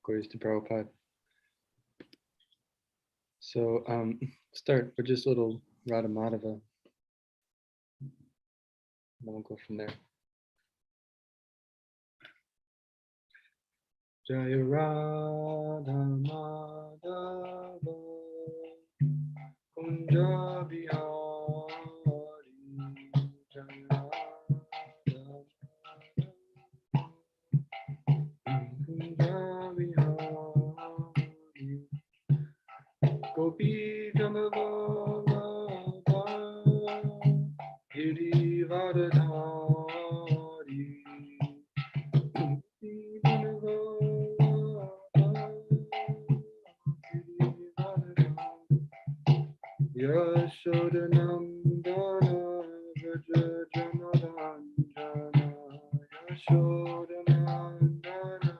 Glories to Prabhupada. So start with just a little Radha Madhava. Then we'll go from there. Jaya Radha Madhava Kunja Bihari Jaya Radha Bihari Gopi Janavallabha Girivardhari Gopi Janavallabha Girivardhari Yashodanandana Vraja Janaranjana Yashodanandana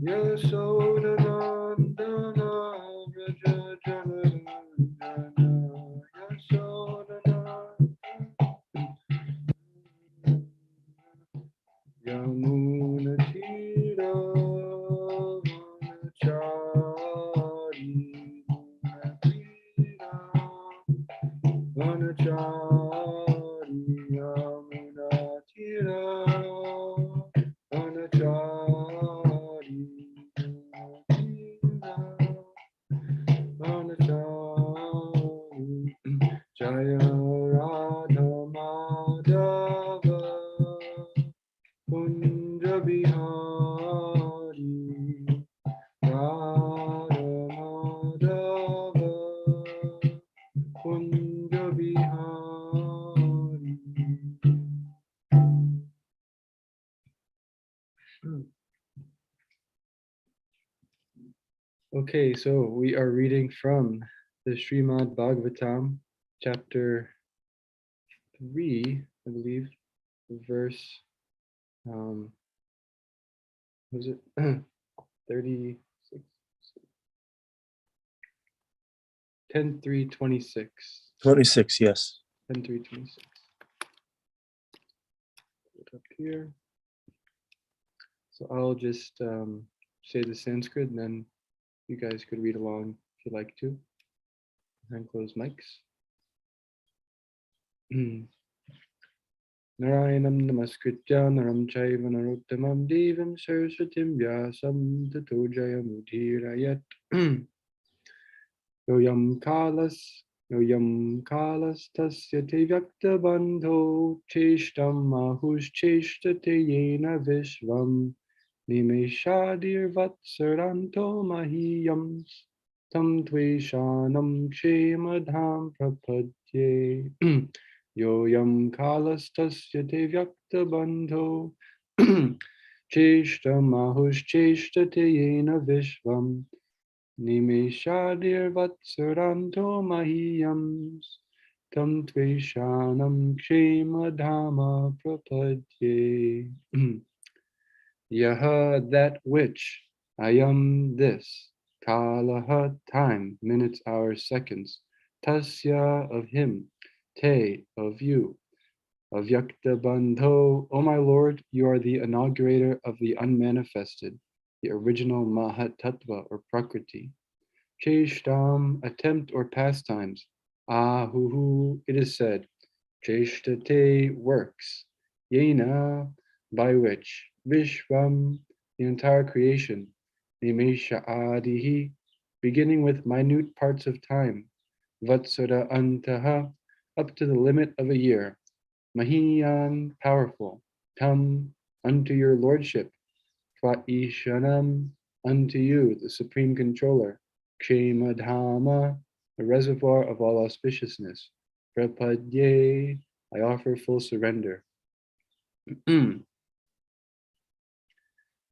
Yashodanandana Vraja Janaranjana Yashodanandana Yamunatira Vanachari Vanachari Yamunatira Vanachari Vanachari Jaya Radha Madhava Kunja Bihari Radha Madhava Kunja Bihari. Okay, so we are reading from the Srimad-Bhagavatam, chapter 3, I believe, verse was it 36 10:3:26 26, yes. 10:3:26 put it up here, so I'll just say the Sanskrit and then you guys could read along if you'd like to, and close mics. Narayanam namaskritya naram chaiva narottamam devam saraswatim vyasam tato jayamudhirayat. Yoyam kalas tasya te vyakta bandho cheshtam mahush cheshtate yena vishvam nimeshadir vatsaranto mahiyam tam tveshanam kshemadham prapadye. Yoyam kalas tasya te vyakta bandho cheshtam mahush cheshtate yena vishvam Nimeshadir vatsaranto mahiyam tam tveshanam kshema dhamma prapadye. Yaha, that which, ayam, this, kalaha, time, minutes, hours, seconds, tasya, of him, te, of you, avyakta bandho, O my Lord, you are the inaugurator of the unmanifested, the original Mahat Tattva or Prakriti. Cheshtam, attempt or pastimes. Ahuhu, it is said. Cheshtate, works. Yena, by which. Vishvam, the entire creation. Nimesha adihi, beginning with minute parts of time. Vatsara antaha, up to the limit of a year. Mahiyan, powerful. Tam, unto your lordship. Tvaishanam, unto you, the supreme controller. Kshemadhama, the reservoir of all auspiciousness. Prapadye, I offer full surrender.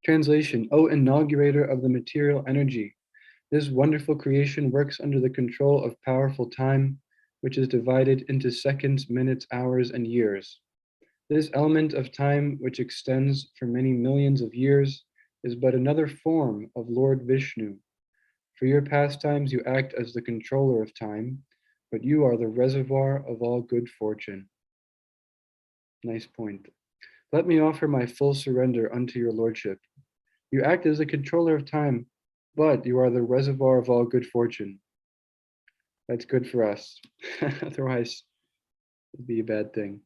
Translation, O inaugurator of the material energy, this wonderful creation works under the control of powerful time, which is divided into seconds, minutes, hours, and years. This element of time, which extends for many millions of years, is but another form of Lord Vishnu. For your pastimes, you act as the controller of time, but you are the reservoir of all good fortune. Nice point. Let me offer my full surrender unto your lordship. You act as a controller of time, but you are the reservoir of all good fortune. That's good for us. Otherwise, it'd be a bad thing.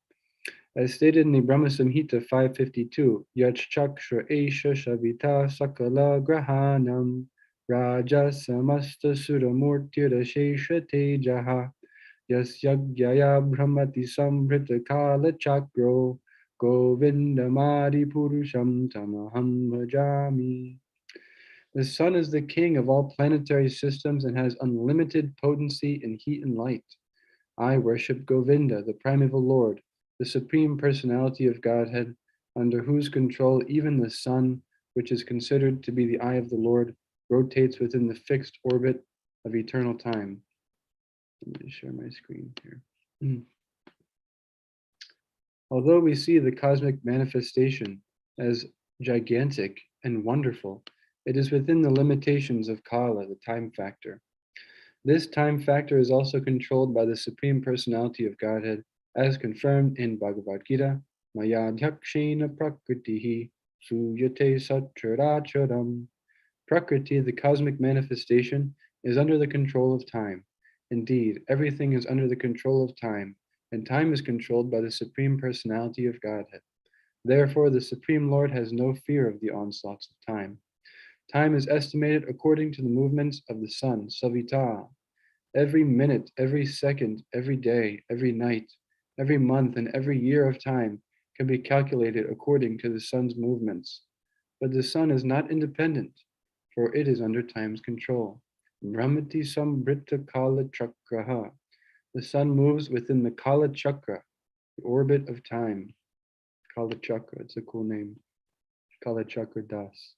As stated in the Brahma Samhita 552, Yach Chakra Esha Shavita Sakala Grahanam Raja Samasta Suramurtira Shesha Tejaha Yas Yagyaya Brahmati Sambrita Kala Chakro Govindamadi Purusham Tamaham Bhajami. The sun is the king of all planetary systems and has unlimited potency in heat and light. I worship Govinda, the primeval Lord, the Supreme Personality of Godhead, under whose control even the sun, which is considered to be the eye of the Lord, rotates within the fixed orbit of eternal time. Let me share my screen here. Although we see the cosmic manifestation as gigantic and wonderful, it is within the limitations of Kala, the time factor. This time factor is also controlled by the Supreme Personality of Godhead, as confirmed in Bhagavad Gita, Mayadhyakshena prakritihi suyate satraracharam. Prakriti, the cosmic manifestation, is under the control of time. Indeed, everything is under the control of time, and time is controlled by the Supreme Personality of Godhead. Therefore, the Supreme Lord has no fear of the onslaughts of time. Time is estimated according to the movements of the sun, Savita. Every minute, every second, every day, every night, every month, and every year of time can be calculated according to the sun's movements. But the sun is not independent, for it is under time's control. Brahmati sambrita kala chakraha. The sun moves within the Kala Chakra, the orbit of time. Kala Chakra, it's a cool name. Kala Chakra Das.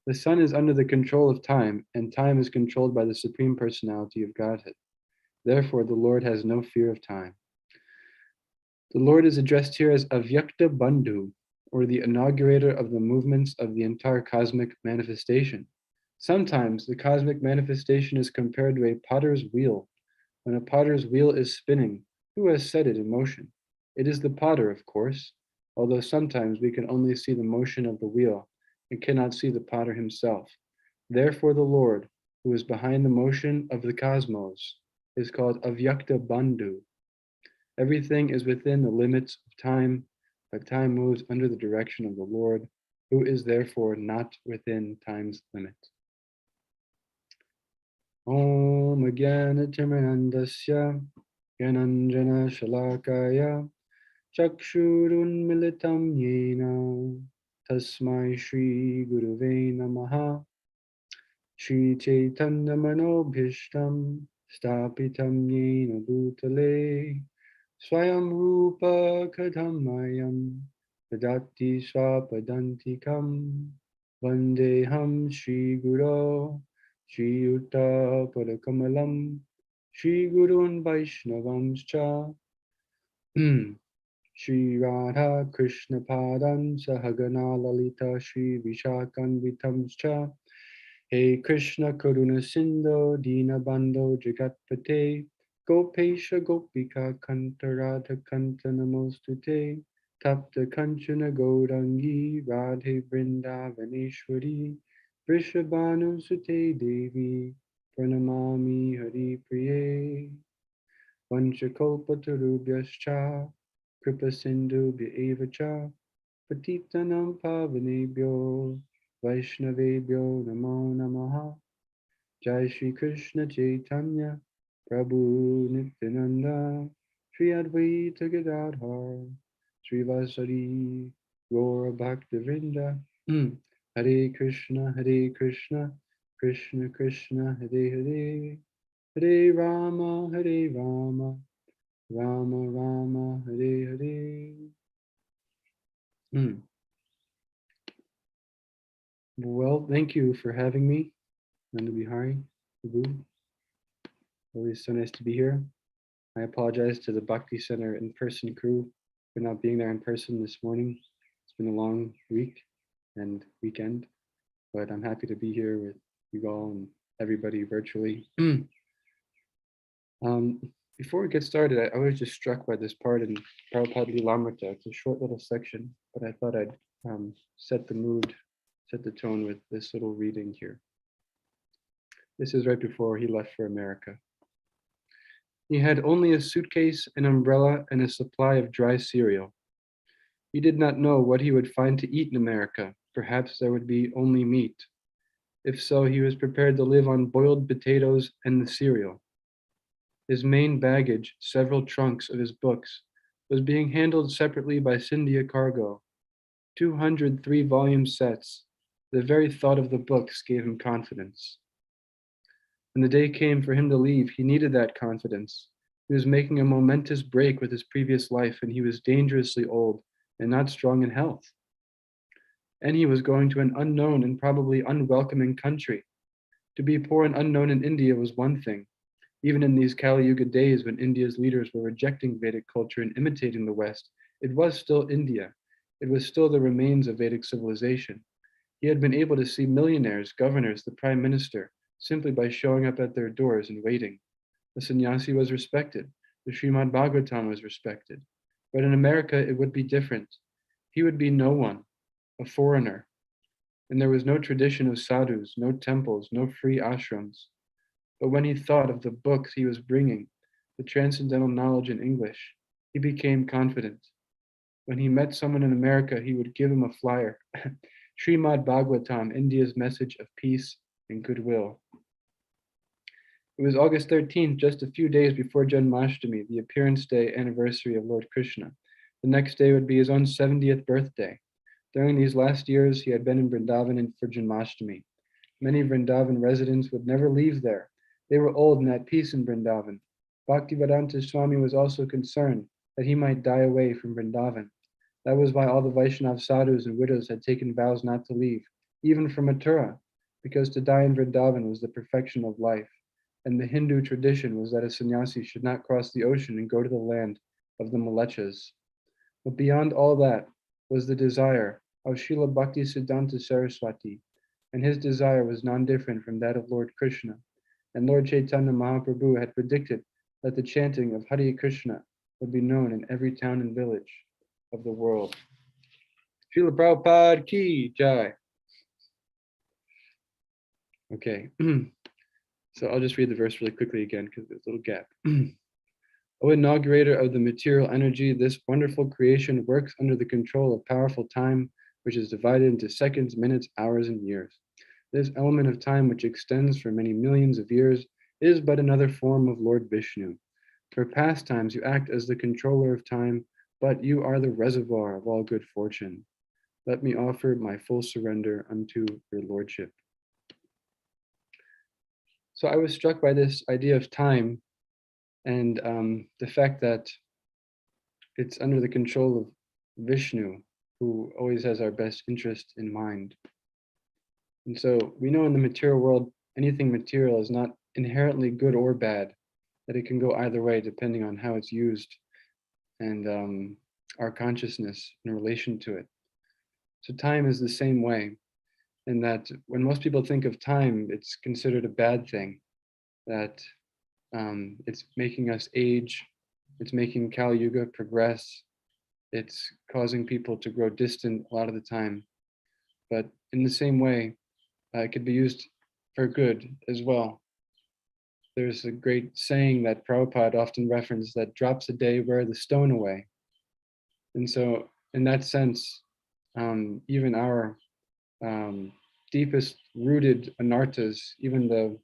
The sun is under the control of time, and time is controlled by the Supreme Personality of Godhead. Therefore, the Lord has no fear of time. The Lord is addressed here as Avyakta Bandhu, or the inaugurator of the movements of the entire cosmic manifestation. Sometimes the cosmic manifestation is compared to a potter's wheel. When a potter's wheel is spinning, who has set it in motion? It is the potter, of course, although sometimes we can only see the motion of the wheel and cannot see the potter himself. Therefore, the Lord, who is behind the motion of the cosmos, is called Avyakta Bandhu. Everything is within the limits of time, but time moves under the direction of the Lord, who is therefore not within time's limit. Om Jnana Timirandasya Gyananjana Shalakaya Chakshurunmilitam Yena Tasmai Shri Guruve Namaha Shri Chaitanya Manobhishtam Stapitam Yena Bhutale Swayam Rupa Kadhamayam Padati Swapadantikam Vandeham Shri Guru Shri Yuta Padakamalam Shri Gurun Vaishnavamscha Shri Radha Krishna Padan Sahagana Lalita Shri Vishakan Vitamscha He Krishna Karuna Sindho Dina Bando Jagatpate Gopesha Gopika Kanta Radha Kanta Namostute Tapta Kanchana Gaurangi Radhe Vrindavaneshwari Vrishabhanu Sute Devi Pranamami Hari Priye Vanchakalpatarubhyascha Kripa Sindhu Bhyevacha Patitanam Pavanebhyo Vaishnavebhyo Namo Namaha Jai Shri Krishna Chaitanya Prabhu Nityananda Shri Advaita Gadadhar Shri Vasari Gaura Bhaktivinoda Hare Krishna Krishna Krishna Hare Hare Hare Rama Rama Rama Hare Hare. Well, thank you for having me, Nanda Bihari, Prabhu. Always so nice to be here. I apologize to the Bhakti Center in-person crew for not being there in person this morning. It's been a long week and weekend, but I'm happy to be here with you all and everybody virtually. Before we get started, I was just struck by this part in Prabhupada Lilamrita. It's a short little section, but I thought I'd set the mood, set the tone with this little reading here. This is right before he left for America. He had only a suitcase, an umbrella, and a supply of dry cereal. He did not know what he would find to eat in America. Perhaps there would be only meat. If so, he was prepared to live on boiled potatoes and the cereal. His main baggage, several trunks of his books, was being handled separately by Scindia Cargo. 203 volume sets. The very thought of the books gave him confidence. When the day came for him to leave, he needed that confidence. He was making a momentous break with his previous life, and he was dangerously old and not strong in health. And he was going to an unknown and probably unwelcoming country. To be poor and unknown in India was one thing. Even in these Kali Yuga days when India's leaders were rejecting Vedic culture and imitating the West, it was still India. It was still the remains of Vedic civilization. He had been able to see millionaires, governors, the prime minister, simply by showing up at their doors and waiting. The sannyasi was respected. The Srimad-Bhagavatam was respected. But in America, it would be different. He would be no one, a foreigner. And there was no tradition of sadhus, no temples, no free ashrams. But when he thought of the books he was bringing, the transcendental knowledge in English, he became confident. When he met someone in America, he would give him a flyer. Srimad-Bhagavatam, India's message of peace and goodwill. It was August 13th, just a few days before Janmashtami, the appearance day anniversary of Lord Krishna. The next day would be his own 70th birthday. During these last years, he had been in Vrindavan for Janmashtami. Many Vrindavan residents would never leave there. They were old and at peace in Vrindavan. Bhaktivedanta Swami was also concerned that he might die away from Vrindavan. That was why all the Vaishnav sadhus and widows had taken vows not to leave, even from Mathura, because to die in Vrindavan was the perfection of life. And the Hindu tradition was that a sannyasi should not cross the ocean and go to the land of the Malechas. But beyond all that was the desire of Srila Bhakti Siddhanta Saraswati, and his desire was non-different from that of Lord Krishna. And Lord Chaitanya Mahaprabhu had predicted that the chanting of Hare Krishna would be known in every town and village of the world. Srila Prabhupada ki jai. Okay, so I'll just read the verse really quickly again because there's a little gap. O inaugurator of the material energy, this wonderful creation works under the control of powerful time, which is divided into seconds, minutes, hours, and years. This element of time, which extends for many millions of years, is but another form of Lord Vishnu. For past times, you act as the controller of time, but you are the reservoir of all good fortune. Let me offer my full surrender unto your lordship. So I was struck by this idea of time and the fact that it's under the control of Vishnu, who always has our best interest in mind. And so we know in the material world, anything material is not inherently good or bad, that it can go either way depending on how it's used and our consciousness in relation to it. So time is the same way, in that when most people think of time, it's considered a bad thing, that it's making us age, it's making Kali Yuga progress, it's causing people to grow distant a lot of the time. But in the same way, it could be used for good as well. There's a great saying that Prabhupada often references, that drops a day wear the stone away. And so in that sense, even our deepest rooted anartas, even the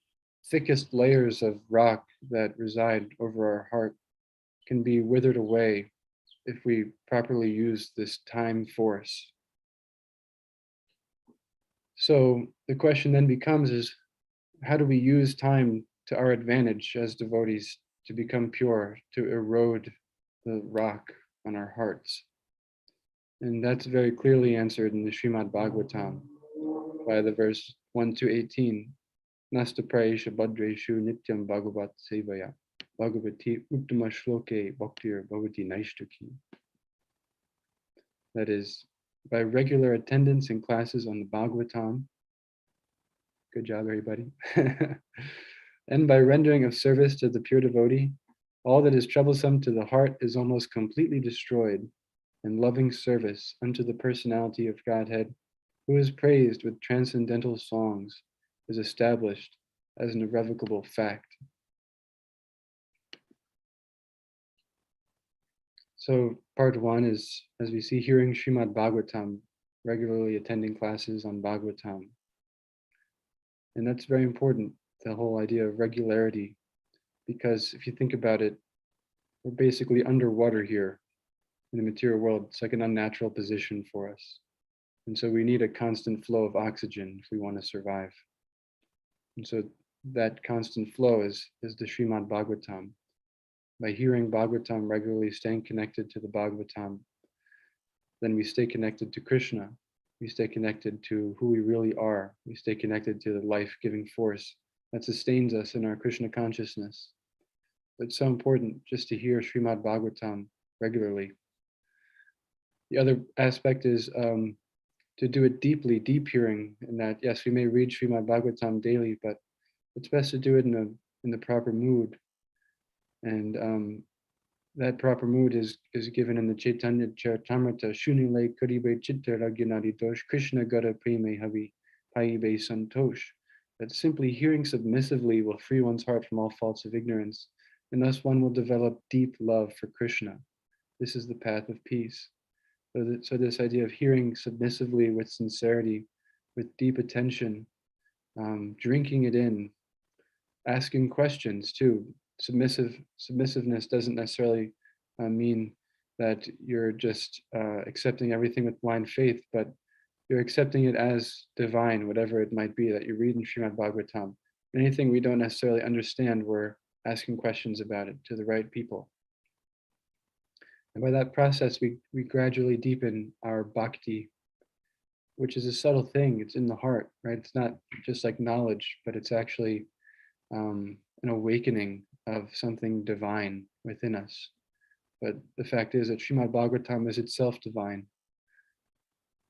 thickest layers of rock that reside over our heart, can be withered away if we properly use this time force. So the question then becomes is, how do we use time to our advantage as devotees to become pure, to erode the rock on our hearts? And that's very clearly answered in the Srimad-Bhagavatam by the verse 1 to 18. Nasta prayesha badreshu nityam bhagavat sevaya bhagavati uttama shloke bhaktir bhavati naishtaki. That is, by regular attendance in classes on the Bhagavatam, good job everybody, and by rendering of service to the pure devotee, All that is troublesome to the heart is almost completely destroyed, and loving service unto the personality of Godhead, who is praised with transcendental songs, is established as an irrevocable fact. So part one is, as we see, hearing Srimad-Bhagavatam, regularly attending classes on Bhagavatam. And that's very important, the whole idea of regularity, because if you think about it, we're basically underwater here in the material world. It's like an unnatural position for us. And so we need a constant flow of oxygen if we want to survive. And so that constant flow is the Srimad-Bhagavatam. By hearing Bhagavatam regularly, staying connected to the Bhagavatam, then we stay connected to Krishna. We stay connected to who we really are. We stay connected to the life-giving force that sustains us in our Krishna consciousness. It's so important just to hear Srimad-Bhagavatam regularly. The other aspect is to do it deeply, deep hearing, in that, yes, we may read Srimad-Bhagavatam daily, but it's best to do it in the proper mood. And that proper mood is given in the Chaitanya Charitamrita, Shunile Karibe Chitta Ragyanadi Dosh, Krishna Gata Preme Havi Paibe Santosh. That simply hearing submissively will free one's heart from all faults of ignorance, and thus one will develop deep love for Krishna. This is the path of peace. So this idea of hearing submissively with sincerity, with deep attention, drinking it in, asking questions too. Submissiveness doesn't necessarily mean that you're just accepting everything with blind faith, but you're accepting it as divine, whatever it might be that you read in Srimad-Bhagavatam. Anything we don't necessarily understand, we're asking questions about it to the right people. And by that process, we gradually deepen our bhakti, which is a subtle thing. It's in the heart, right? It's not just like knowledge, but it's actually an awakening of something divine within us. But the fact is that Srimad-Bhagavatam is itself divine.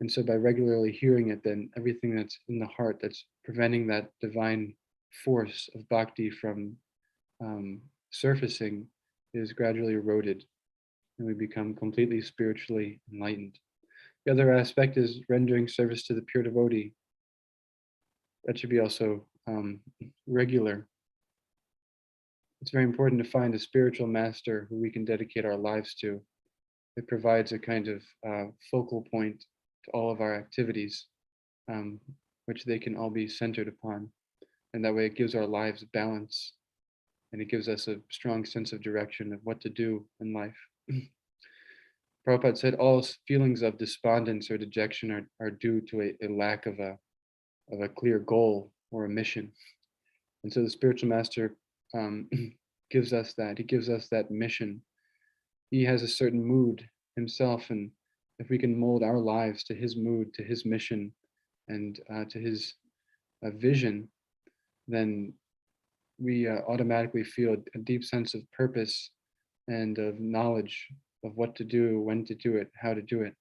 And so by regularly hearing it, then everything that's in the heart that's preventing that divine force of bhakti from surfacing is gradually eroded, and we become completely spiritually enlightened. The other aspect is rendering service to the pure devotee. That should be also regular. It's very important to find a spiritual master who we can dedicate our lives to. It provides a kind of focal point to all of our activities, which they can all be centered upon. And that way it gives our lives balance, and it gives us a strong sense of direction of what to do in life. Prabhupada said all feelings of despondence or dejection are due to a lack of a clear goal or a mission. And so the spiritual master gives us that. He gives us that mission. He has a certain mood himself, and if we can mold our lives to his mood, to his mission, and to his vision, then we automatically feel a deep sense of purpose and of knowledge of what to do, when to do it, how to do it.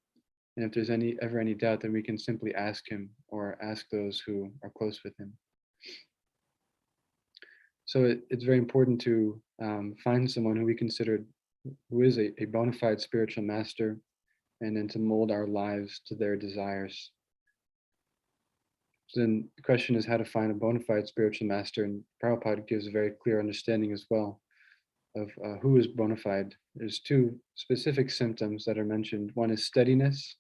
And if there's ever any doubt, then we can simply ask him or ask those who are close with him. So it's very important to find someone who we consider who is a bona fide spiritual master, and then to mold our lives to their desires. So then the question is how to find a bona fide spiritual master, and Prabhupada gives a very clear understanding as well of who is bona fide. There's two specific symptoms that are mentioned. One is steadiness,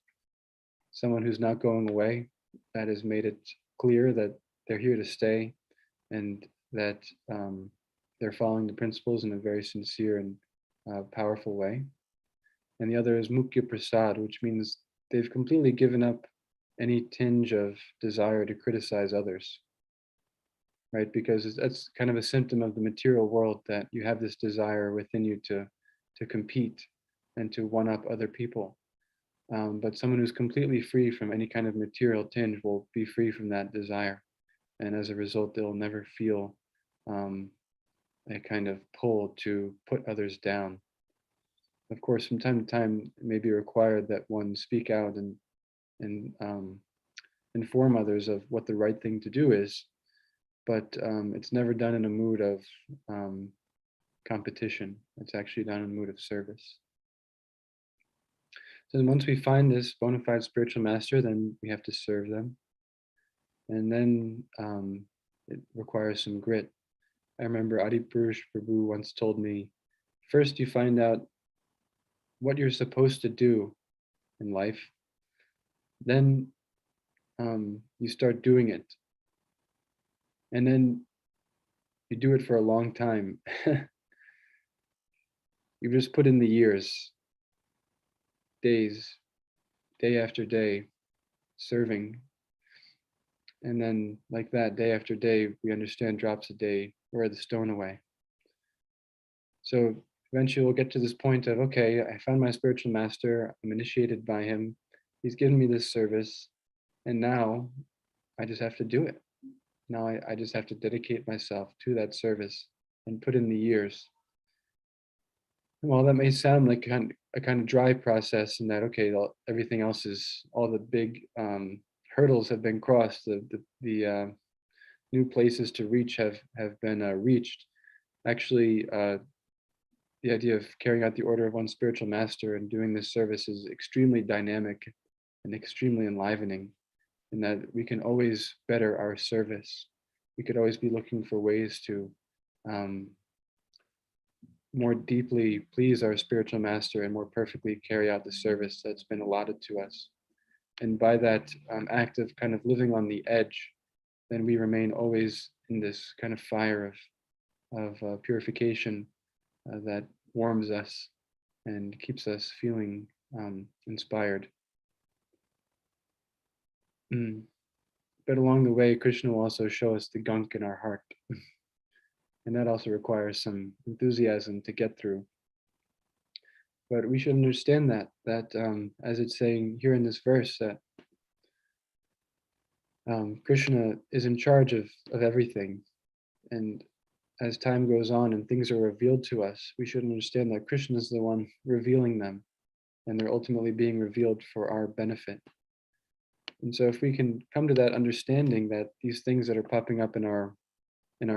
someone who's not going away, that has made it clear that they're here to stay, and that they're following the principles in a very sincere and powerful way. And the other is Mukhya Prasad, which means they've completely given up any tinge of desire to criticize others, right? Because that's kind of a symptom of the material world, that you have this desire within you to compete and to one-up other people. But someone who's completely free from any kind of material tinge will be free from that desire. And as a result, they'll never feel a kind of pull to put others down. Of course, from time to time, it may be required that one speak out and inform others of what the right thing to do is, but it's never done in a mood of competition. It's actually done in a mood of service. So then once we find this bona fide spiritual master, then we have to serve them. And then it requires some grit. I remember Adipurush Prabhu once told me, first you find out what you're supposed to do in life, then you start doing it. And then you do it for a long time. You just put in the years, days, day after day, serving. And then like that, day after day, we understand drops a day, wear the stone away. So eventually we'll get to this point of, okay, I found my spiritual master, I'm initiated by him, he's given me this service, and now I just have to do it. Now I just have to dedicate myself to that service and put in the years. And while that may sound like a kind of dry process, in that, okay, everything else is, all the big hurdles have been crossed, the new places to reach have been reached. Actually, the idea of carrying out the order of one spiritual master and doing this service is extremely dynamic and extremely enlivening, in that we can always better our service. We could always be looking for ways to more deeply please our spiritual master and more perfectly carry out the service that's been allotted to us. And by that act of kind of living on the edge, then we remain always in this kind of fire of purification that warms us and keeps us feeling inspired. But along the way, Krishna will also show us the gunk in our heart. And that also requires some enthusiasm to get through. But we should understand that as it's saying here in this verse, that Krishna is in charge of everything. And as time goes on and things are revealed to us, we should understand that Krishna is the one revealing them, and they're ultimately being revealed for our benefit. And so if we can come to that understanding that these things that are popping up in our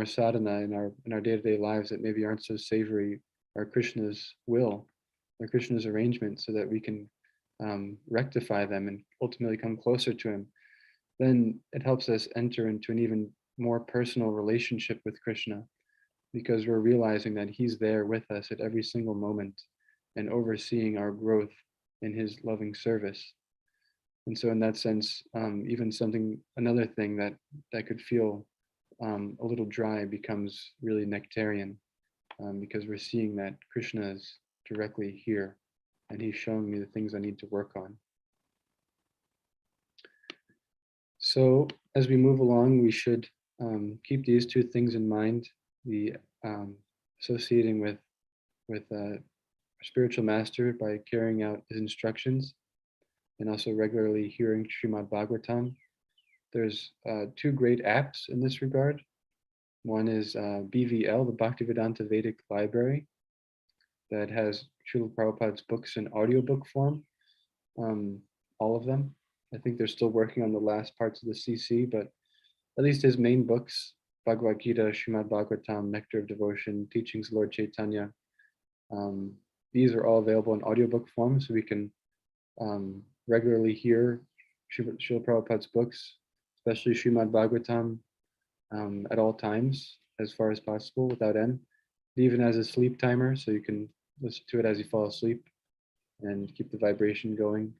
sadhana, in our day-to-day lives that maybe aren't so savory, are Krishna's will, or Krishna's arrangement, so that we can rectify them and ultimately come closer to him, then it helps us enter into an even more personal relationship with Krishna, because we're realizing that he's there with us at every single moment and overseeing our growth in his loving service. And so in that sense, even another thing that could feel a little dry becomes really nectarian, because we're seeing that Krishna is directly here and he's showing me the things I need to work on. So as we move along, we should keep these two things in mind: the associating with our spiritual master by carrying out his instructions, and also regularly hearing Srimad-Bhagavatam. There's two great apps in this regard. One is BVL, the Bhaktivedanta Vedic Library, that has Srila Prabhupada's books in audiobook form, all of them. I think they're still working on the last parts of the CC, but at least his main books, Bhagavad Gita, Srimad-Bhagavatam, Nectar of Devotion, Teachings of Lord Chaitanya, these are all available in audiobook form, so we can regularly hear Srila Prabhupada's books, especially Srimad-Bhagavatam, at all times, as far as possible, without end. It even has a sleep timer, so you can listen to it as you fall asleep and keep the vibration going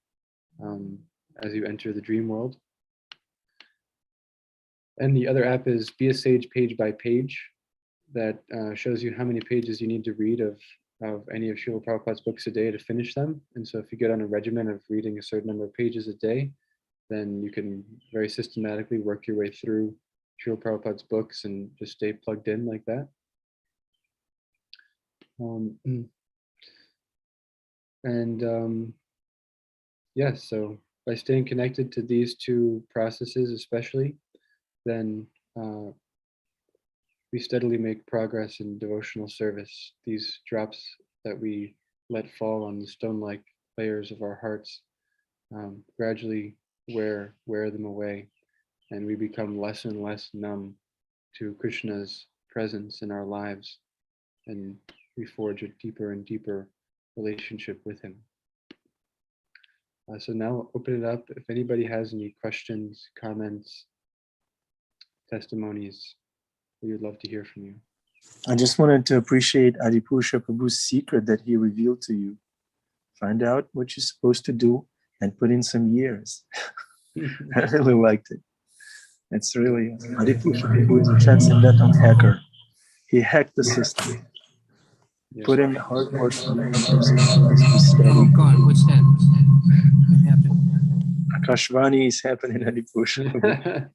as you enter the dream world. And the other app is Be a Sage Page by Page, that shows you how many pages you need to read of any of Srila Prabhupada's books a day to finish them. And so if you get on a regimen of reading a certain number of pages a day, then you can very systematically work your way through Srila Prabhupada's books and just stay plugged in like that. Yes, so by staying connected to these two processes especially, then we steadily make progress in devotional service. These drops that we let fall on the stone-like layers of our hearts gradually wear them away, and we become less and less numb to Krishna's presence in our lives. And we forge a deeper and deeper relationship with him. So now I'll open it up. If anybody has any questions, comments, testimonies, we would love to hear from you. I just wanted to appreciate Adipusha Prabhu's secret that he revealed to you. Find out what you're supposed to do and put in some years. I really liked it. It's really, Adipusha Prabhu is a transcendental hacker. He hacked the system. Yeah. Put in the hard work and just be steady. Oh God, what's that? What happened? Akashvani is happening, Adipusha Prabhu.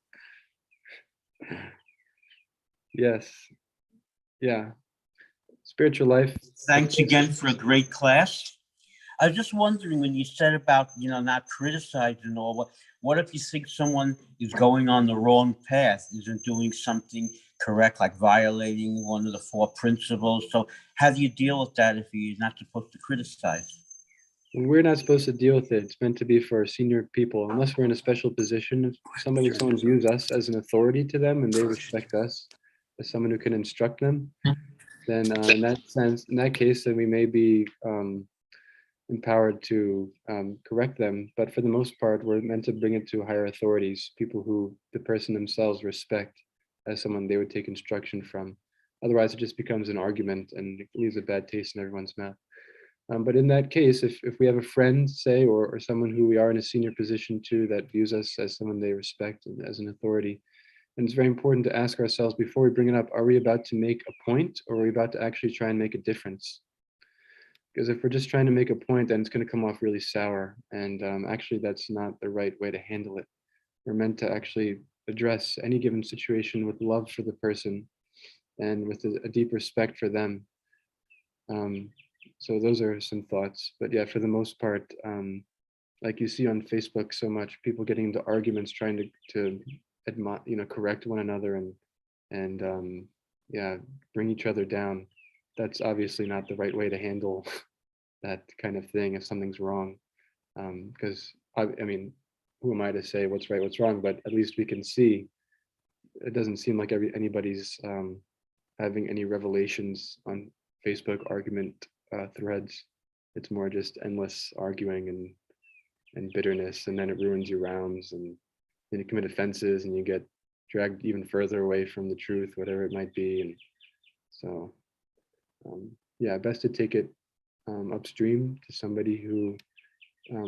Yes. Yeah. Spiritual life. Thanks again for a great class. I was just wondering when you said about, not criticizing all, what if you think someone is going on the wrong path, isn't doing something correct, like violating one of the 4 principles? So how do you deal with that if you're not supposed to criticize? We're not supposed to deal with it. It's meant to be for senior people, unless we're in a special position. If someone views us as an authority to them and they respect us as someone who can instruct them, then in that case, then we may be empowered to correct them. But for the most part, we're meant to bring it to higher authorities, people who the person themselves respect as someone they would take instruction from. Otherwise, it just becomes an argument and it leaves a bad taste in everyone's mouth. But in that case, if we have a friend, say, or someone who we are in a senior position to that views us as someone they respect and as an authority, and it's very important to ask ourselves before we bring it up, are we about to make a point or are we about to actually try and make a difference? Because if we're just trying to make a point, then it's going to come off really sour. And actually, that's not the right way to handle it. We're meant to actually address any given situation with love for the person and with a deep respect for them. So those are some thoughts. But yeah, for the most part, like you see on Facebook so much, people getting into arguments, trying to correct one another and bring each other down. That's obviously not the right way to handle that kind of thing if something's wrong. Because I mean, who am I to say what's right, what's wrong? But at least we can see. It doesn't seem like anybody's having any revelations on Facebook argument threads. It's more just endless arguing and bitterness, and then it ruins your rounds, and then you commit offenses, and you get dragged even further away from the truth, whatever it might be. And so, best to take it upstream to somebody who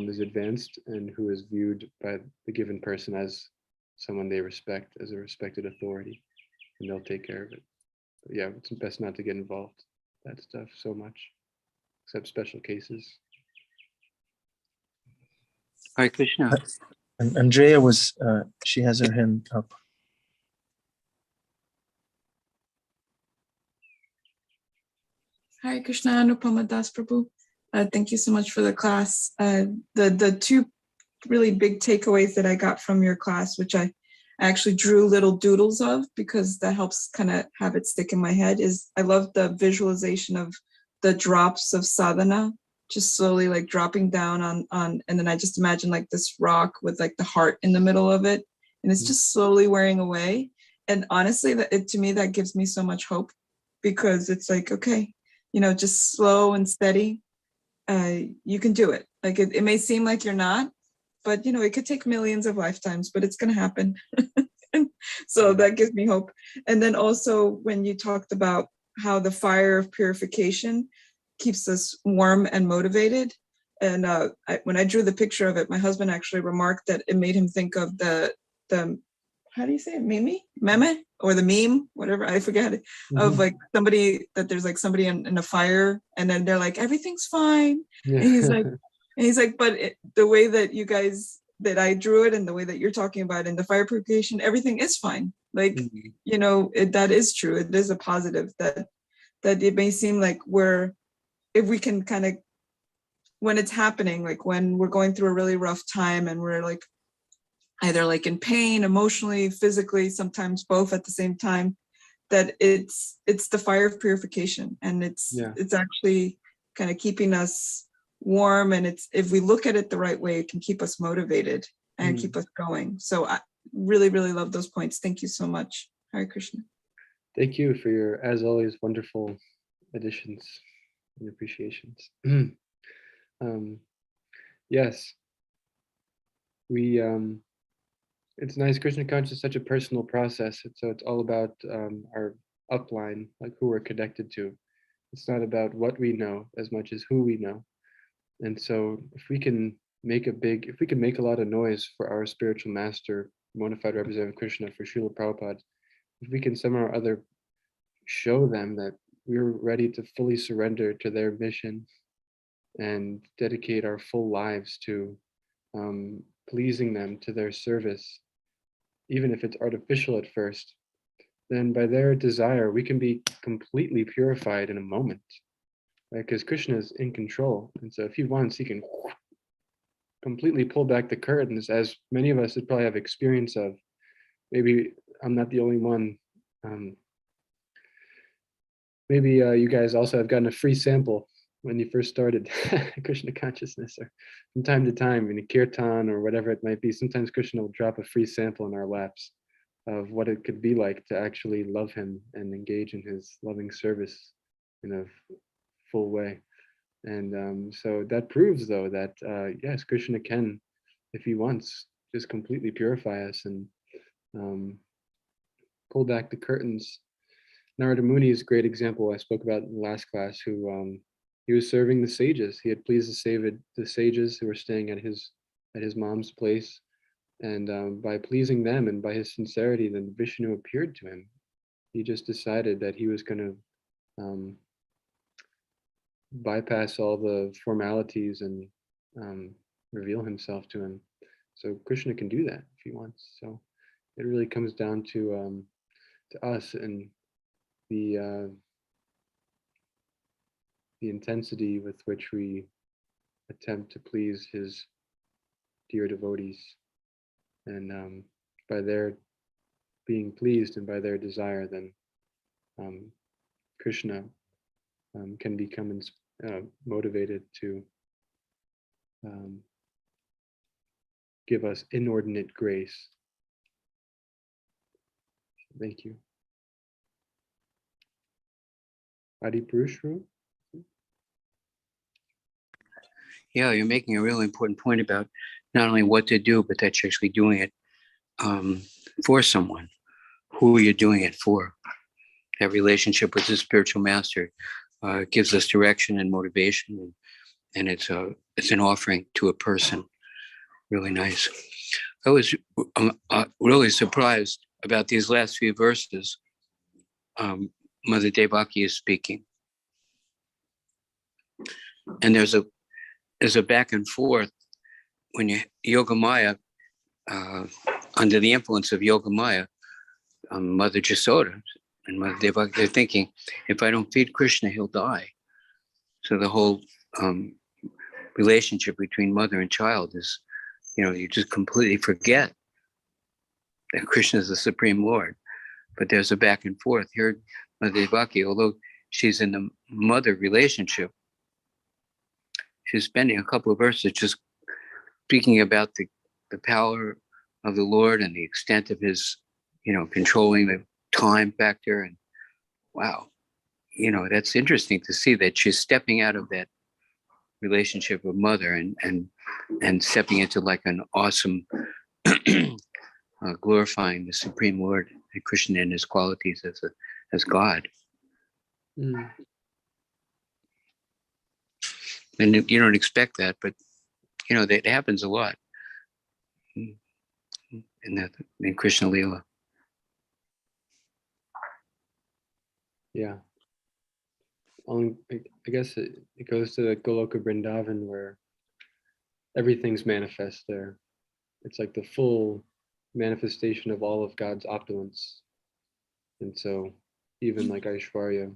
is advanced and who is viewed by the given person as someone they respect, as a respected authority, and they'll take care of it. But yeah, it's best not to get involved in that stuff so much, except special cases. Hare Krishna. And Andrea she has her hand up. Hare Krishna, Anupama Das Prabhu. Thank you so much for the class. The 2 really big takeaways that I got from your class, which I actually drew little doodles of because that helps kind of have it stick in my head, is I love the visualization of the drops of sadhana, just slowly like dropping down on, and then I just imagine like this rock with like the heart in the middle of it, and it's just slowly wearing away. And honestly, to me, that gives me so much hope, because it's like, okay, just slow and steady. You can do it. Like it may seem like you're not, but it could take millions of lifetimes, but it's going to happen. So that gives me hope. And then also when you talked about how the fire of purification keeps us warm and motivated. And when I drew the picture of it, my husband actually remarked that it made him think of the how do you say it? Meme? Or the meme, whatever, I forget it, of like somebody in a fire, and then they're like, everything's fine. Yeah. And he's like, but the way that you guys, that I drew it and the way that you're talking about in the fire purification, everything is fine. Like, that is true. It is a positive that it may seem like if we can kind of, when it's happening, like when we're going through a really rough time and we're like, either like in pain, emotionally, physically, sometimes both at the same time, that it's the fire of purification, and it's actually kind of keeping us warm, and it's, if we look at it the right way, it can keep us motivated and keep us going. So I really, really love those points. Thank you so much. Hare Krishna. Thank you for your, as always, wonderful additions and appreciations. Yes, we. It's nice. Krishna consciousness is such a personal process. So it's all about our upline, like who we're connected to. It's not about what we know as much as who we know. And so if we can make a lot of noise for our spiritual master, bona fide representative of Krishna, for Srila Prabhupada, if we can somehow or other show them that we're ready to fully surrender to their mission and dedicate our full lives to pleasing them, to their service, even if it's artificial at first, then by their desire, we can be completely purified in a moment, right? Because Krishna is in control. And so if he wants, he can completely pull back the curtains, as many of us would probably have experience of. Maybe I'm not the only one. Maybe you guys also have gotten a free sample when you first started Krishna consciousness, or from time to time in a kirtan or whatever it might be. Sometimes Krishna will drop a free sample in our laps of what it could be like to actually love him and engage in his loving service in a full way. And so that proves, though, that yes, Krishna can, if he wants, just completely purify us and pull back the curtains. Narada Muni is a great example I spoke about in the last class, who he was serving the sages. He had pleased the sages who were staying at his mom's place. And by pleasing them and by his sincerity, then Vishnu appeared to him. He just decided that he was going to bypass all the formalities and reveal himself to him. So Krishna can do that if he wants. So it really comes down to us and the intensity with which we attempt to please his dear devotees. And by their being pleased and by their desire, then Krishna can become motivated to give us inordinate grace. Thank you. Adi Purushru? Yeah, you're making a really important point about not only what to do, but that you're actually doing it for someone. Who you're doing it for. That relationship with the spiritual master gives us direction and motivation, and it's an offering to a person. Really nice. I was really surprised about these last few verses. Mother Devaki is speaking, and there's a back and forth when Yogamaya, under the influence of Yogamaya, Mother Jasoda and Mother Devaki, they're thinking, if I don't feed Krishna, he'll die. So the whole relationship between mother and child is, you just completely forget that Krishna is the Supreme Lord. But there's a back and forth here. Mother Devaki, although she's in the mother relationship, she's spending a couple of verses just speaking about the power of the Lord and the extent of his, controlling the time factor. And wow, that's interesting to see that she's stepping out of that relationship with mother and stepping into like an awesome glorifying the Supreme Lord and Krishna and his qualities as God. Mm. And you don't expect that, but that happens a lot in Krishna Lila. Yeah. I guess it goes to the Goloka Vrindavan, where everything's manifest there. It's like the full manifestation of all of God's opulence. And so even like Aishwarya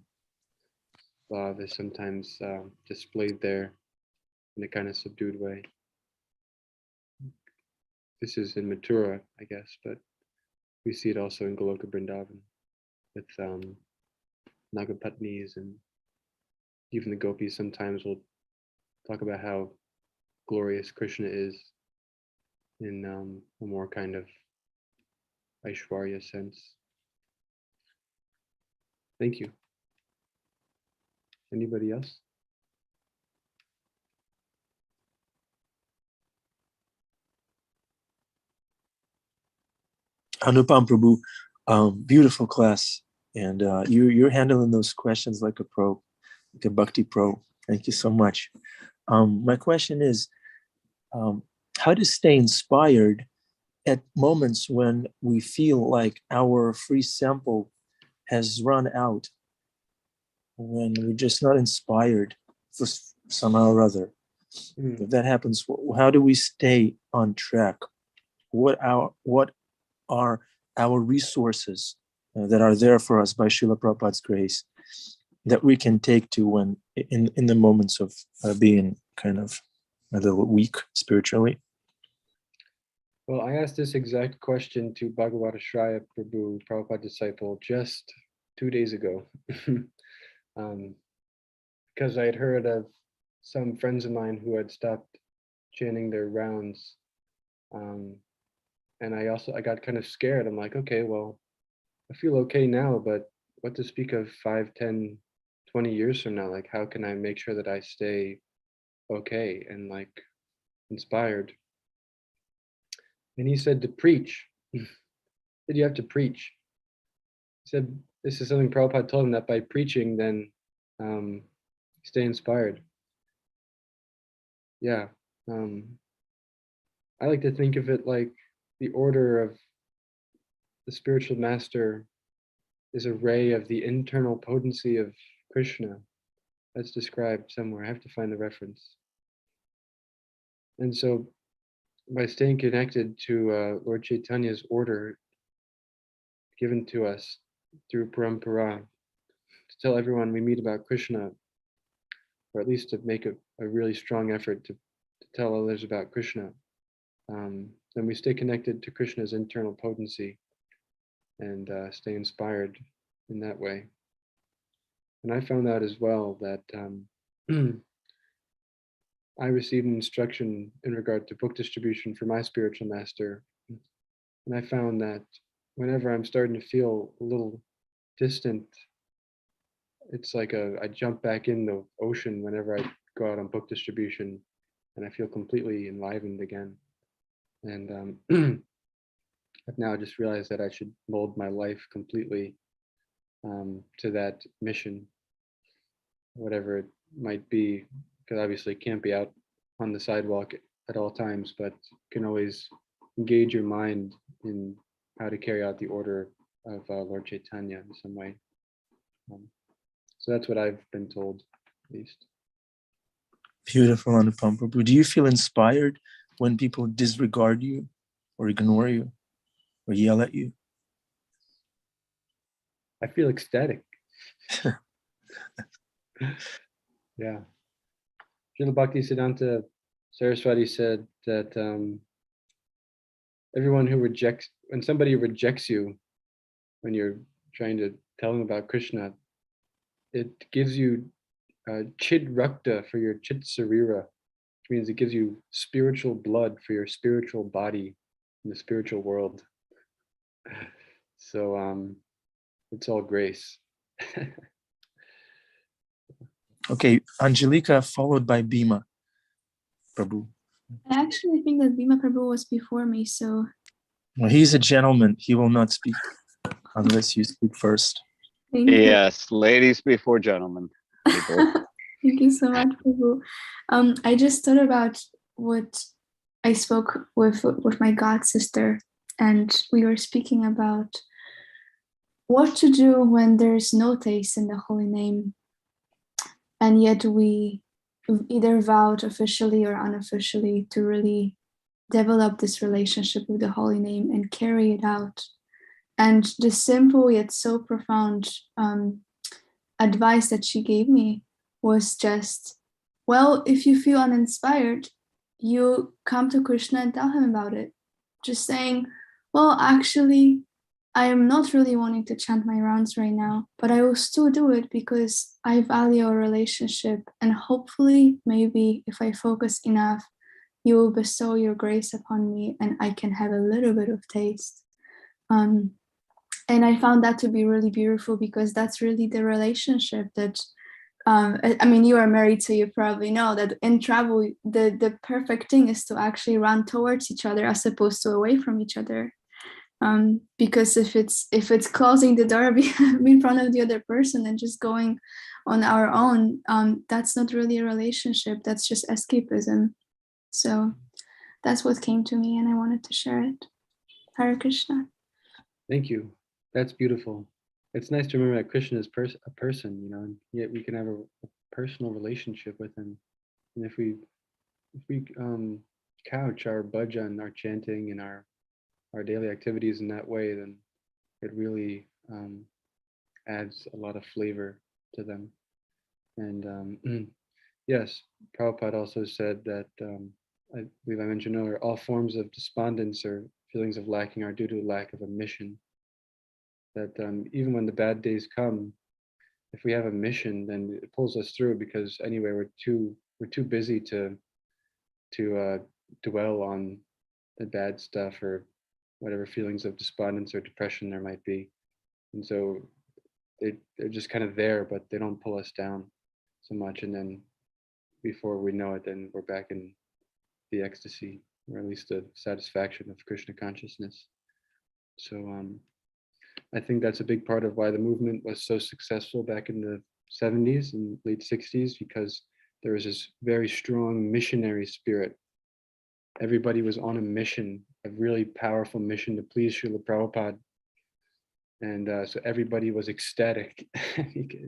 Bhav is sometimes displayed there in a kind of subdued way. This is in Mathura, I guess, but we see it also in Goloka Vrindavan with Nagapatnis, and even the gopis sometimes will talk about how glorious Krishna is in a more kind of Aishwarya sense. Thank you. Anybody else? Anupam Prabhu, beautiful class. And you're handling those questions like a pro, like a bhakti pro. Thank you so much. My question is, how to stay inspired at moments when we feel like our free sample has run out, when we're just not inspired for somehow or other. If that happens, how do we stay on track? What are our resources that are there for us by Srila Prabhupada's grace that we can take to when in the moments of being kind of a little weak spiritually? Well, I asked this exact question to Bhagavata Shraya Prabhu, Prabhupada disciple, just 2 days ago. Because I had heard of some friends of mine who had stopped chanting their rounds. And I got kind of scared. I'm like, okay, well, I feel okay now, but what to speak of 5, 10, 20 years from now? Like, how can I make sure that I stay okay and like inspired? And he said to preach. He said you have to preach. He said this is something Prabhupada told him, that by preaching, then stay inspired. Yeah. I like to think of it like the order of the spiritual master is a ray of the internal potency of Krishna. That's described somewhere. I have to find the reference. And so by staying connected to Lord Chaitanya's order given to us through parampara, to tell everyone we meet about Krishna, or at least to make a really strong effort to tell others about Krishna, then we stay connected to Krishna's internal potency and stay inspired in that way. And I found out as well that I received an instruction in regard to book distribution for my spiritual master. And I found that whenever I'm starting to feel a little distant, it's like I jump back in the ocean whenever I go out on book distribution, and I feel completely enlivened again. And I've now just realized that I should mold my life completely to that mission, whatever it might be, because obviously it can't be out on the sidewalk at all times, but you can always engage your mind in how to carry out the order of Lord Chaitanya in some way. So that's what I've been told, at least. Beautiful, Anupam Prabhu. Do you feel inspired when people disregard you or ignore you or yell at you? I feel ecstatic. Yeah. Srila Bhaktisiddhanta Saraswati said that everyone who when somebody rejects you, when you're trying to tell them about Krishna, it gives you chid rakta for your chit sarira, which means it gives you spiritual blood for your spiritual body in the spiritual world. So it's all grace. Okay, Angelika followed by Bhima Prabhu. I actually think that Bhima Prabhu was before me, so. Well, he's a gentleman. He will not speak unless you speak first. Thank you. Yes, ladies before gentlemen. People. Thank you so much, Prabhu. I just thought about what I spoke with my god sister, and we were speaking about what to do when there's no taste in the holy name, and yet we either vowed officially or unofficially to really develop this relationship with the holy name and carry it out. And the simple yet so profound advice that she gave me was just, well, if you feel uninspired, you come to Krishna and tell him about it. Just saying, well, actually, I am not really wanting to chant my rounds right now, but I will still do it because I value our relationship. And hopefully, maybe if I focus enough, you will bestow your grace upon me and I can have a little bit of taste. And I found that to be really beautiful because that's really the relationship that I mean, you are married, so you probably know that in travel, the perfect thing is to actually run towards each other as opposed to away from each other. Because if it's closing the door in front of the other person and just going on our own, that's not really a relationship. That's just escapism. So that's what came to me, and I wanted to share it. Hare Krishna. Thank you. That's beautiful. It's nice to remember that Krishna is a person, and yet we can have a personal relationship with him. And if we couch our bhajan, our chanting, and our daily activities in that way, then it really adds a lot of flavor to them. And yes, Prabhupada also said that, I believe I mentioned earlier, all forms of despondence or feelings of lacking are due to lack of a mission. That even when the bad days come, if we have a mission, then it pulls us through, because anyway, we're too busy to dwell on the bad stuff or whatever feelings of despondence or depression there might be. And so they're just kind of there, but they don't pull us down so much. And then before we know it, then we're back in the ecstasy, or at least the satisfaction of Krishna consciousness. So I think that's a big part of why the movement was so successful back in the 70s and late 60s, because there was this very strong missionary spirit. Everybody was on a mission, a really powerful mission to please Srila Prabhupada. And so everybody was ecstatic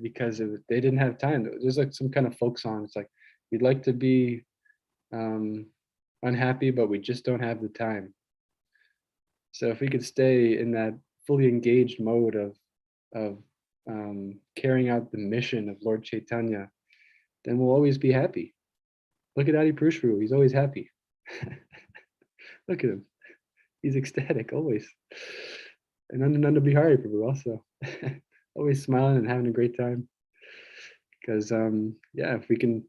because they didn't have time. There's like some kind of folk song. It's like, we'd like to be unhappy, but we just don't have the time. So if we could stay in that fully engaged mode of carrying out the mission of Lord Chaitanya, then we'll always be happy. Look at Adi Purushru, he's always happy. Look at him, he's ecstatic always. And Nanda Bihari Prabhu also, always smiling and having a great time. Because yeah, if we can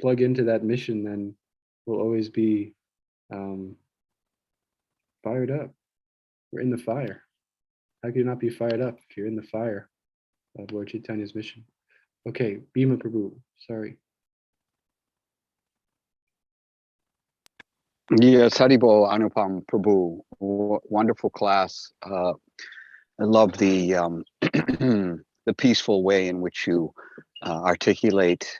plug into that mission, then we'll always be fired up. We're in the fire. How can you not be fired up if you're in the fire of Lord Chaitanya's mission? Okay, Bhima Prabhu, sorry. Yes, Haribol Anupama Prabhu, wonderful class. I love the the peaceful way in which you articulate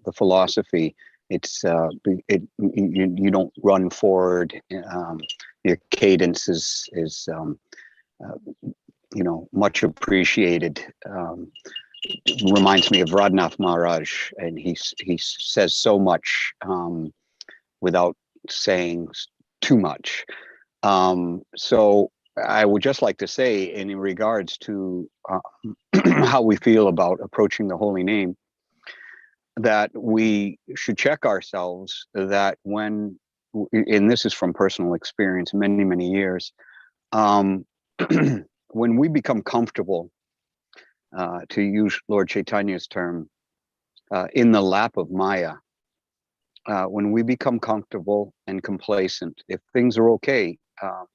the philosophy. It's you don't run forward. Your cadence is much appreciated. Reminds me of Radhanath Maharaj, and he says so much without saying too much. So I would just like to say, in regards to how we feel about approaching the holy name, that we should check ourselves that when, and this is from personal experience, many years, when we become comfortable, to use Lord Chaitanya's term, in the lap of Maya, when we become comfortable and complacent, if things are okay,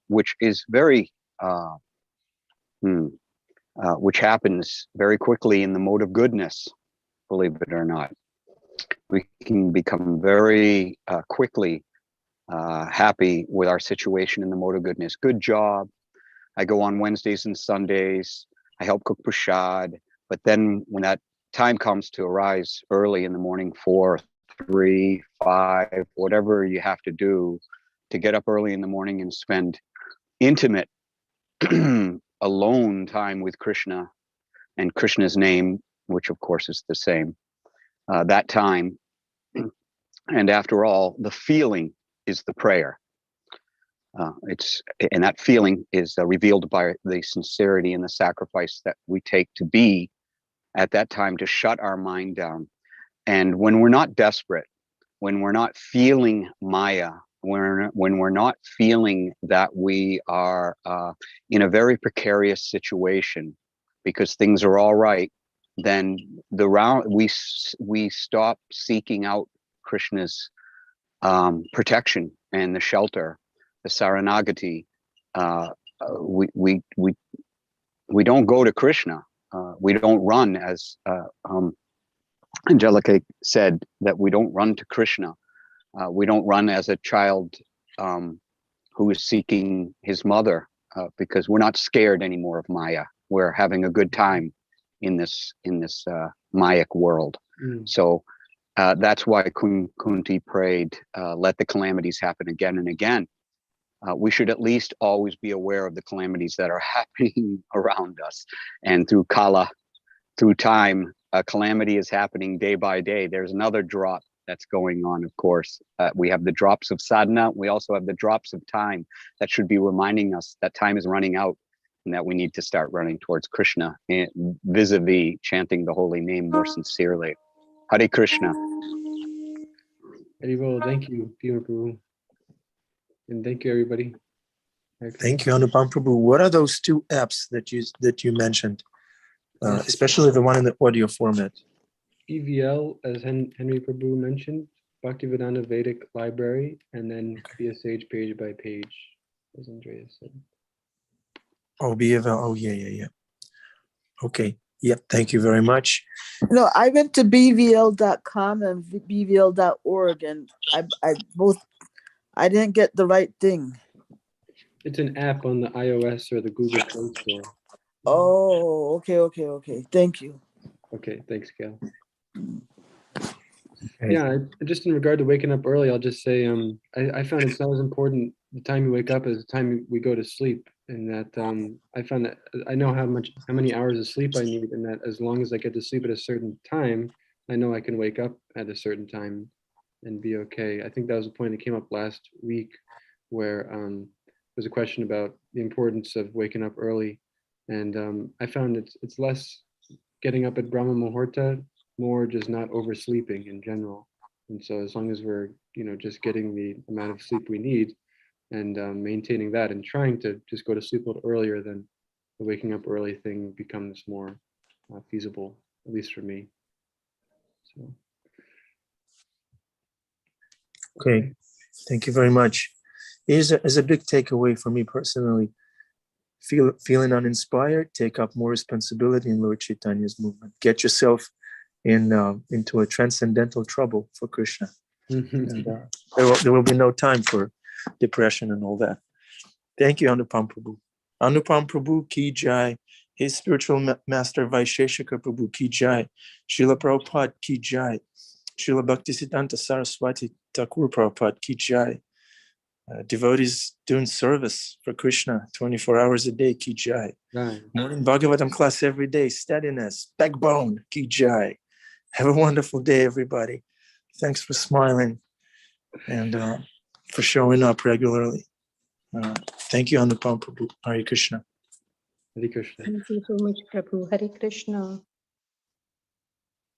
which is very, which happens very quickly in the mode of goodness, believe it or not, we can become very quickly happy with our situation in the mode of goodness. Good job. I go on Wednesdays and Sundays. I help cook prasad. But then when that time comes to arise early in the morning, 4, 3, 5, whatever you have to do to get up early in the morning and spend intimate alone time with Krishna and Krishna's name, which of course is the same, that time. And after all, the feeling is the prayer. And that feeling is revealed by the sincerity and the sacrifice that we take to be at that time, to shut our mind down. And when we're not desperate, when we're not feeling Maya, when we're not feeling that we are in a very precarious situation because things are all right, then we stop seeking out Krishna's protection and the shelter, the Saranagati. We don't go to Krishna. We don't run, as Angelica said that we don't run to Krishna. We don't run as a child who is seeking his mother because we're not scared anymore of Maya. We're having a good time in this Mayic world. So that's why Kunti prayed, let the calamities happen again and again. We should at least always be aware of the calamities that are happening around us. And through Kala, through time, a calamity is happening day by day. There's another drop that's going on, of course. We have the drops of sadhana. We also have the drops of time that should be reminding us that time is running out and that we need to start running towards Krishna, vis-a-vis chanting the holy name more sincerely. Hare Krishna. Haribol, thank you, Bhima Prabhu. And thank you, everybody. Thank you, Anupam Prabhu. What are those two apps that you mentioned, especially the one in the audio format? EVL, as Henry Prabhu mentioned, Bhaktivedanta Vedic Library, and then BSH page by page, as Andreas said. Oh, BFL. Oh, yeah. Okay. Yep. Thank you very much. No, I went to bvl.com and bvl.org, and I didn't get the right thing. It's an app on the iOS or the Google Play Store. Oh, okay. Thank you. Okay, thanks, Gail. Yeah, just in regard to waking up early, I'll just say I found it's not as important the time you wake up as the time we go to sleep, and that I found that I know how many hours of sleep I need, and that as long as I get to sleep at a certain time, I know I can wake up at a certain time and be okay. I think that was a point that came up last week where there was a question about the importance of waking up early, and I found it's less getting up at Brahma Muhurta, more just not oversleeping in general. And so as long as we're, just getting the amount of sleep we need and maintaining that and trying to just go to sleep a little earlier, then the waking up early thing becomes more feasible, at least for me. So. Okay, thank you very much. Here's a big takeaway for me personally. Feeling uninspired, take up more responsibility in Lord Chaitanya's movement. Get yourself into a transcendental trouble for Krishna. And there will be no time for depression and all that. Thank you, Anupam Prabhu. Anupam Prabhu ki jai. His spiritual master Vaisheshika Prabhu ki jai. Srila Prabhupada ki jai. Srila Bhaktisiddhanta Saraswati Thakur Prabhupada ki jai. Devotees doing service for Krishna 24 hours a day, ki jai. Right. Morning Bhagavatam class every day, steadiness, backbone, ki jai. Have a wonderful day, everybody. Thanks for smiling and for showing up regularly. Thank you, Anupam Prabhu. Hare Krishna. Hare Krishna. Thank you so much, Prabhu. Hare Krishna.